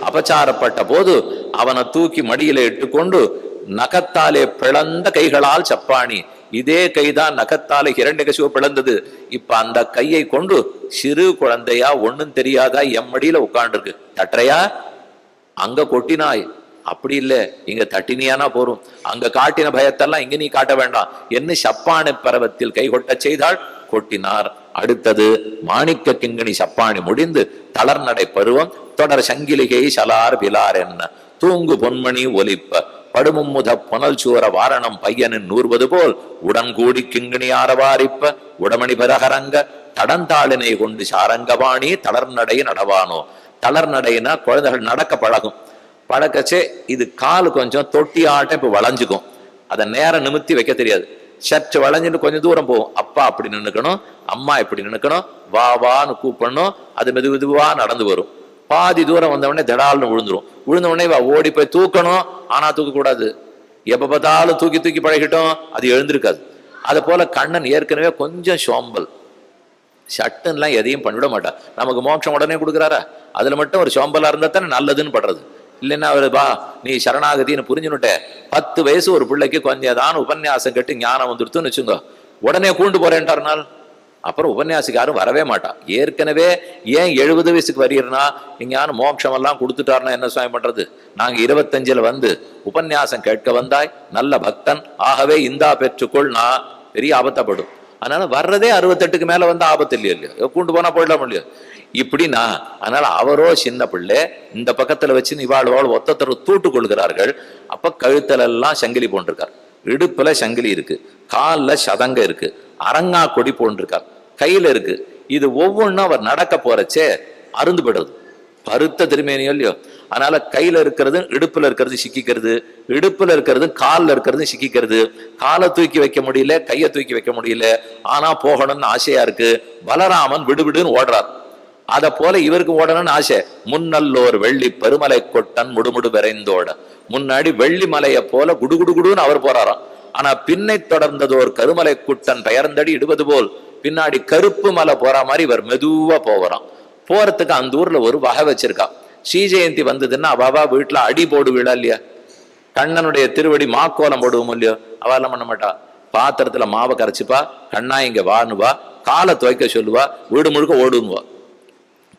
அபச்சாரப்பட்ட போது அவனை தூக்கி மடியில இட்டுக்கொண்டு நகத்தாலே பிளந்த கைகளால் சப்பாணி, இதே கைதான் நகத்தாலே ஹிரண்யகசிபு பிளந்தது. இப்ப அந்த கையை கொண்டு சிறு குழந்தையா ஒண்ணும் தெரியாதா எம்மடியில உட்கார்ந்துருக்கு. தட்டுறையா அங்க கொட்டினாய், அப்படி இல்ல இங்க தட்டினியானா போரும், அங்க காட்டின பயத்தெல்லாம் இங்க நீ காட்ட வேண்டாம் என்ன சப்பானி பருவத்தில் கை கொட்ட செய்தால் கொட்டினார். அடுத்தது மாணிக்க கிங்கணி சப்பானி முடிந்து தளர்நடை பருவம் தொடர் சங்கிலிகை சலார் பிலார் என்ன தூங்கு பொன்மணி ஒலிப்ப படுமும்முத புனல் சூர வாரணம் பையனின் நூறுவது போல் உடன்கூடி கிங்கிணி ஆரவாரிப்ப உடமணி பெரகரங்க தடந்தாளினை கொண்டு சாரங்கவாணி தளர்நடை நடவானோ. தளர்நடைனா குழந்தைகள் நடக்க பழகும், பழக்கச்சே இது காலு கொஞ்சம் தொட்டி ஆட்டம் இப்ப வளைஞ்சுக்கும், அதை நேரம் நிமித்தி வைக்க தெரியாது, சற்று வளைஞ்சிட்டு கொஞ்சம் தூரம் போகும். அப்பா அப்படி நின்னுக்கணும், அம்மா இப்படி நின்னுக்கணும், வா வான்னு கூப்பிடணும், அது மெது மெதுவா நடந்து வரும். பாதி தூரம் வந்தவொடனே தடால்னு விழுந்துரும், விழுந்த உடனே ஓடி போய் தூக்கணும், ஆனா தூக்க கூடாது. எப்ப பார்த்தாலும் தூக்கி தூக்கி பழகிட்டோம், அது எழுந்திருக்காது. அது போல கண்ணன் ஏற்கனவே கொஞ்சம் சோம்பல், சட்டுன்னுலாம் எதையும் பண்ணிவிட மாட்டா. நமக்கு மோட்சம் உடனே கொடுக்குறாரா, அதுல மட்டும் ஒரு சோம்பலா இருந்தா தானே நல்லதுன்னு படுறது. இல்லைன்னா அவரு பா நீ சரணாகத்தின்னு புரிஞ்சுனுட்ட. 10 வயசு ஒரு பிள்ளைக்கு கொஞ்சம் ஏதான உபன்யாசம் கட்டு ஞானம் வந்துடுத்துன்னு வச்சுங்க, உடனே கூண்டு போறேன்ட்டாருனால் அப்புறம் உபன்யாசிக்கு யாரும் வரவே மாட்டான். ஏற்கனவே ஏன் 70 வயசுக்கு வரீர்னா நீங்க யாரும் மோட்சம் எல்லாம் கொடுத்துட்டாருன்னா என்ன சுவாமி பண்றது? நாங்க 25 வந்து உபன்யாசம் கேட்க வந்தாய், நல்ல பக்தன், ஆகவே இந்தா பெற்றுக்கொள், நான் பெரிய ஆபத்தப்படும். அதனால வர்றதே 68க்கு மேல வந்து ஆபத்து இல்லையோ இல்லையோ, கூண்டு போனா போயிடலாம் இல்லையோ இப்படின்னா. அதனால அவரோ சின்ன பிள்ளை இந்த பக்கத்துல வச்சு இவாழ்வாள் ஒத்தத்தர தூட்டு கொள்கிறார்கள். அப்ப கழுத்துல எல்லாம் சங்கிலி போன்றிருக்கார், இடுப்புல சங்கிலி இருக்கு, காலில் சதங்க இருக்கு, அரங்கா கொடி போன்றிருக்கார், கையில இருக்கு. இது ஒவ்வொன்றும் அவர் நடக்க போறச்சே அருந்து விடுறது, பருத்த திருமேனியோ இல்லையோ. அதனால கையில இருக்கிறது இடுப்புல இருக்கிறது சிக்கிக்கிறது, இடுப்புல இருக்கிறது காலில் இருக்கிறது சிக்கிக்கிறது. காலை தூக்கி வைக்க முடியல, கையை தூக்கி வைக்க முடியல, ஆனா போகணும்னு ஆசையா இருக்கு. பலராமன் விடுவிடுன்னு ஓடுறார், அத போல இவருக்கு ஓடணும்னு ஆசை. முன்னல்லோர் வெள்ளி பெருமலை கொட்டன் முடுமுடு விரைந்தோட, முன்னாடி வெள்ளி மலையை போல குடுகுடுகுடுன்னு அவர் போறாராம். ஆனா பின்னை தொடர்ந்ததோர் கருமலை குட்டன் பெயர்ந்தடி இடுவது போல் பின்னாடி கருப்பு மலை போற மாதிரி இவர் மெதுவா போகிறான். போறதுக்கு அந்த ஊர்ல ஒரு வகை வச்சிருக்கா. ஸ்ரீ ஜெயந்தி வந்ததுன்னா அவா வீட்டுல அடி போடுவீளா இல்லையா, கண்ணனுடைய திருவடி மாக்கோலம் போடுவோம் இல்லையோ, அவெல்லாம் பண்ண மாட்டா. பாத்திரத்துல மாவை கரைச்சிப்பா, கண்ணா இங்க வானுவா, காலை துவைக்க சொல்லுவா, வீடு முழுக்க ஓடுவா.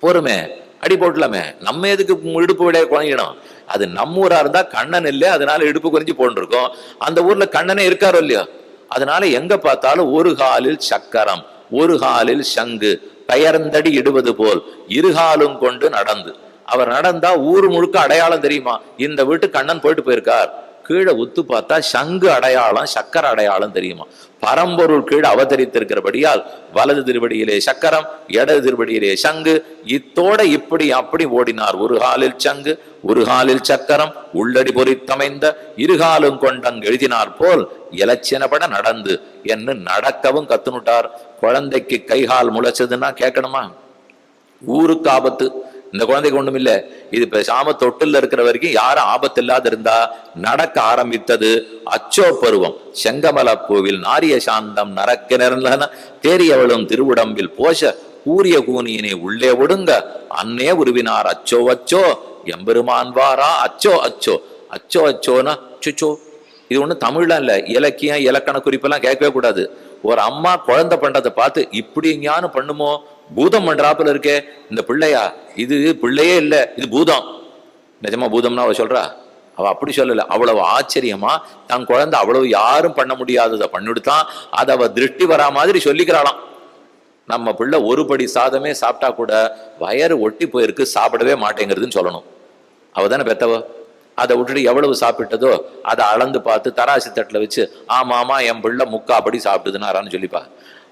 பொறுமை அடி போட்டலாமே, நம்ம எதுக்கு இடுப்பு விட குழங்கிடும்? அது நம்ம ஊரா இருந்தா கண்ணன் இல்லை, அதனால இடுப்பு குறைஞ்சி போன்றிருக்கோம். அந்த ஊர்ல கண்ணனே இருக்காரோ இல்லையோ, அதனால எங்க பார்த்தாலும் ஒரு காலில் சக்கரம் ஒரு காலில் சங்கு பெயர்ந்தடி இடுவது போல் இருகாலும் கொண்டு நடந்து. அவர் நடந்தா ஊரு முழுக்க அடையாளம் தெரியுமா, இந்த வீட்டு கண்ணன் போயிட்டு போயிருக்கார். கீழே உத்து பார்த்தா சங்கு அடையாளம் சக்கர அடையாளம் தெரியுமா. பரம்பொருள் கீழே அவதரித்திருக்கிறபடியால் வலது திருவடியிலே சக்கரம், இடது திருவடியிலே சங்கு, இத்தோட இப்படி அப்படி ஓடினார். ஒரு காலில் சங்கு ஒரு காலில் சக்கரம் உள்ளடி பொறித்தமைந்த இருகாலும் கொண்டங்கு எழுதினார் போல் இலச்சினப்பட நடந்து என்று நடக்கவும் கத்துனுட்டார். குழந்தைக்கு கைகால் முளைச்சதுன்னா கேட்கணுமா? ஊருக்கு ஆபத்து, இந்த குழந்தைக்கு ஒண்ணும் இல்லை, இது பேசாம தொட்டில் இருக்கிற வரைக்கும் யாரும் ஆபத்து இல்லாத இருந்தா நடக்க ஆரம்பித்தது. அச்சோ பருவம் செங்கமல பூவில் நாரிய சாந்தம் நரக்க நிறந்தன தேரியவளும் திருவுடம்பில் போஷ கூறிய கூனியினை உள்ளே ஒடுங்க அன்னே உருவினார். அச்சோ அச்சோ எம்பெருமான் வாரா, அச்சோ அச்சோ அச்சோ அச்சோனா சுச்சோ. இது ஒண்ணு தமிழ்ல இல்ல, இலக்கியம் இலக்கண குறிப்பெல்லாம் கேட்கவே கூடாது. ஒரு அம்மா குழந்தை பண்றதை பார்த்து இப்படி எங்கேயானு பண்ணுமோ, பூதம் பண்றாப்புல இருக்கே இந்த பிள்ளையா, இது பிள்ளையே இல்ல இது பூதம். நிஜமா பூதம்னா அவ சொல்றா, அவ அப்படி சொல்லல. அவ்வளவு ஆச்சரியமா தன் குழந்தை அவ்வளவு யாரும் பண்ண முடியாததை பண்ணிவிடுத்தான், அதை அவ திருஷ்டி வரா மாதிரி சொல்லிக்கிறாளாம். நம்ம பிள்ளை ஒரு படி சாதமே சாப்பிட்டா கூட வயறு ஒட்டி போயிருக்கு, சாப்பிடவே மாட்டேங்கிறதுன்னு சொல்லணும். அவ தானே பெத்தவ. அதை விட்டுட்டு எவ்வளவு சாப்பிட்டதோ அதை அளந்து பார்த்து தராசி தட்டுல வச்சு ஆமா ஆமா என் பிள்ளை முக்காப்படி சாப்பிட்டுதுன்னாரான்னு சொல்லிப்பா.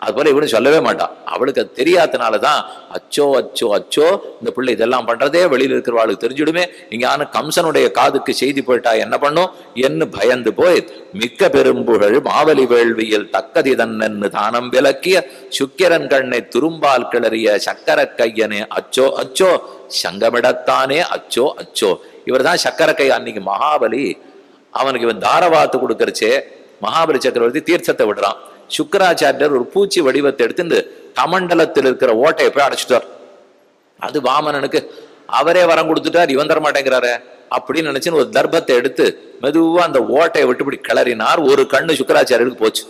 அது போல இவனு சொல்லவே மாட்டான். அவளுக்கு அது தெரியாதனாலதான் அச்சோ அச்சோ அச்சோ இந்த பிள்ளை இதெல்லாம் பண்றதே வெளியில இருக்கிறவாளுக்கு தெரிஞ்சுடுமே, இங்கான கம்சனுடைய காதுக்கு செய்தி போயிட்டா என்ன பண்ணும் என்று பயந்து போய் மிக்க பெரும்புகழ் மாவலி வேள்வியில் தக்கதி தன்னென்னு தானம் விளக்கிய சுக்கிரன் கண்ணை துரும்பால் கிளறிய சக்கர கையனே அச்சோ அச்சோ சங்கமிடத்தானே அச்சோ அச்சோ. இவர் தான் சக்கர கை. அன்னைக்கு மகாபலி அவனுக்கு இவன் தாரவாத்து கொடுக்கறச்சே மகாபலி சக்கரவர்த்தி தீர்த்தத்தை விடுறான். சுக்கராச்சாரியர் ஒரு பூச்சி வடிவத்தை எடுத்துட்டு கமண்டலத்தில் இருக்கிற ஓட்டையை போய் அடைச்சிட்டார். அது வாமனனுக்கு அவரே வரம் கொடுத்துட்டார், இவன் தர மாட்டேங்கிறாரு அப்படின்னு நினைச்சுன்னு ஒரு தர்பத்தை எடுத்து மெதுவா அந்த ஓட்டையை விட்டுப்படி கிளறினார். ஒரு கண்ணு சுக்கராச்சாரியருக்கு போச்சு,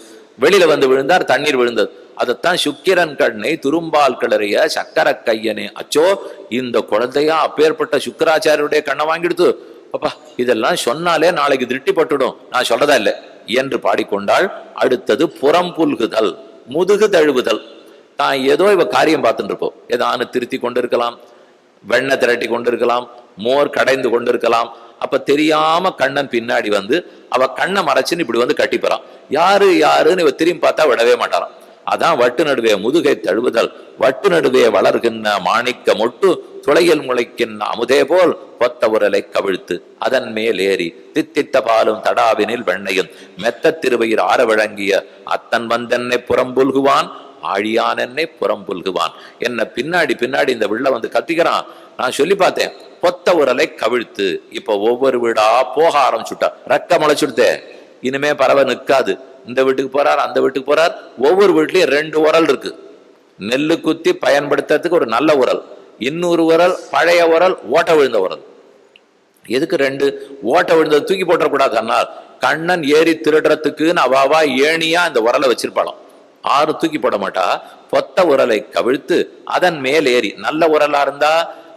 வெளியில வந்து விழுந்தார், தண்ணீர் விழுந்தது. அதைத்தான் சுக்கிரன் கண்ணை துரும்பால் கிளறிய சக்கர கையனே, அச்சோ இந்த குழந்தையா அப்பேற்பட்ட சுக்கராச்சாரியருடைய கண்ணை வாங்கிடுத்து, அப்பா இதெல்லாம் சொன்னாலே நாளைக்கு திருஷ்டி பட்டுடும், நான் சொல்றதா இல்லை என்று பாடிக்கொண்டாள். அடுத்தது புறம் புல்குதல், முதுகு தழுவுதல். தான் ஏதோ இவ காரியம் பார்த்துட்டு இருப்போம், ஏதானு திருத்தி கொண்டிருக்கலாம், வெண்ணெய் திரட்டி கொண்டிருக்கலாம், மோர் கடைந்து கொண்டிருக்கலாம். அப்ப தெரியாம கண்ணன் பின்னாடி வந்து அவ கண்ணை மறைச்சுன்னு இப்படி வந்து கட்டிப்பறான். யாரு யாருன்னு இவ திரும்பி பார்த்தா விடவே மாட்டாராம். அதான் வட்டு நடுவே முதுகை தழுவுதல், வட்டு நடுவே வளர்கின்ற மாணிக்க மொட்டு துளையில் முளைக்கின்ற அமுதே போல் பொத்த உரலை கவிழ்த்து அதன் மேல் ஏறி தித்தித்த பாலும் தடாவினில் வெண்ணையும் மெத்த திருவயிர் ஆற வழங்கிய அத்தன் வந்தென்னை புறம்புல்குவான், ஆழியான் என்னை புறம்புல்குவான். என்ன பின்னாடி பின்னாடி இந்த வில்ல வந்து கத்திக்கிறான். நான் சொல்லி பார்த்தேன், பொத்த உரலை கவிழ்த்து. இப்ப ஒவ்வொரு வீடா போக ஆரம்பிச்சுட்டா, ரக்க முளைச்சுடுத்தே, இனிமே பறவை நிற்காது. இந்த வீட்டுக்கு போறார், அந்த வீட்டுக்கு போறார், ஒவ்வொரு வீட்லயும் 2 உரல் இருக்கு. நெல்லு குத்தி பயன்படுத்துறதுக்கு ஒரு நல்ல உரல், இன்னொரு உரல் பழைய உரல், ஓட்ட விழுந்த உரல். எதுக்கு 2? ஓட்ட விழுந்தது தூக்கி போட்டக்கூடாது. அண்ணால் கண்ணன் ஏறி திருடுறதுக்குன்னு அவாவா ஏணியா இந்த உரலை வச்சிருப்பாளாம். 6 தூக்கி போட மாட்டா. பொத்த உரலை கவிழ்த்து அதன் மேல் ஏறி, நல்ல உரலா இருந்தா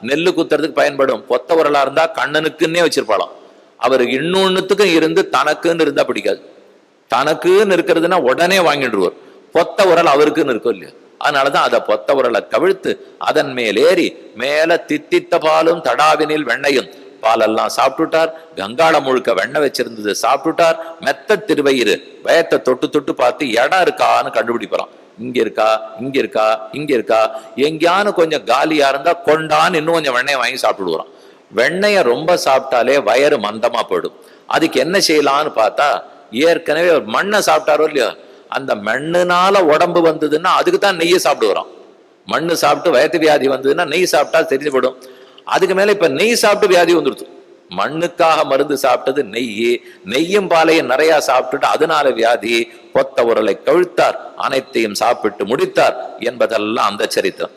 நெல்லு குத்துறதுக்கு பயன்படும், பொத்த உரலா இருந்தா கண்ணனுக்குன்னே வச்சிருப்பாளாம். அவருக்கு இன்னொன்னுத்துக்கும் இருந்து தனக்குன்னு இருந்தா பிடிக்காது. தனக்குன்னு இருக்கிறதுனா உடனே வாங்கிடுவார். பொத்த உரல் அவருக்குன்னு இருக்கும் இல்லையா, அதனாலதான் அதை பொத்த உரலை கவிழ்த்து அதன் மேல் ஏறி மேல தித்தித்த பாலும் தடாவினில் வெண்ணையும், பாலெல்லாம் சாப்பிட்டுட்டார், கங்காளம் முழுக்க வெண்ணெய் வச்சிருந்தது சாப்பிட்டுட்டார். மெத்த திருவயிறு வயத்தை தொட்டு தொட்டு பார்த்து இடம் இருக்கான்னு கண்டுபிடிப்பான். இங்க இருக்கா, இங்க இருக்கா, இங்க இருக்கா, எங்கேயானு கொஞ்சம் காலியா இருந்தா கொண்டான்னு இன்னும் கொஞ்சம் வெண்ணெயை வாங்கி சாப்பிட்டுடுவான். வெண்ணெய ரொம்ப சாப்பிட்டாலே வயறு மந்தமா போயிடும். அதுக்கு என்ன செய்யலான்னு பார்த்தா, ஏற்கனவே ஒரு மண்ணை சாப்பிட்டாரோ இல்லையோ, அந்த மண்ணுனால உடம்பு வந்ததுன்னா அதுக்கு தான் நெய்யை சாப்பிடுவான். மண்ணு சாப்பிட்டு வயத்து வியாதி வந்ததுன்னா நெய் சாப்பிட்டா தெரிஞ்சு போடும். அதுக்கு மேல இப்ப நெய் சாப்பிட்டு வியாதி வந்துடுது. மண்ணுக்காக மருந்து சாப்பிட்டது நெய், நெய்யும் பாலையும் நிறைய சாப்பிட்டுட்டு அதனால வியாதி. பொத்த உரலை கவிழ்த்தார், அனைத்தையும் சாப்பிட்டு முடித்தார் என்பதெல்லாம் அந்த சரித்திரம்.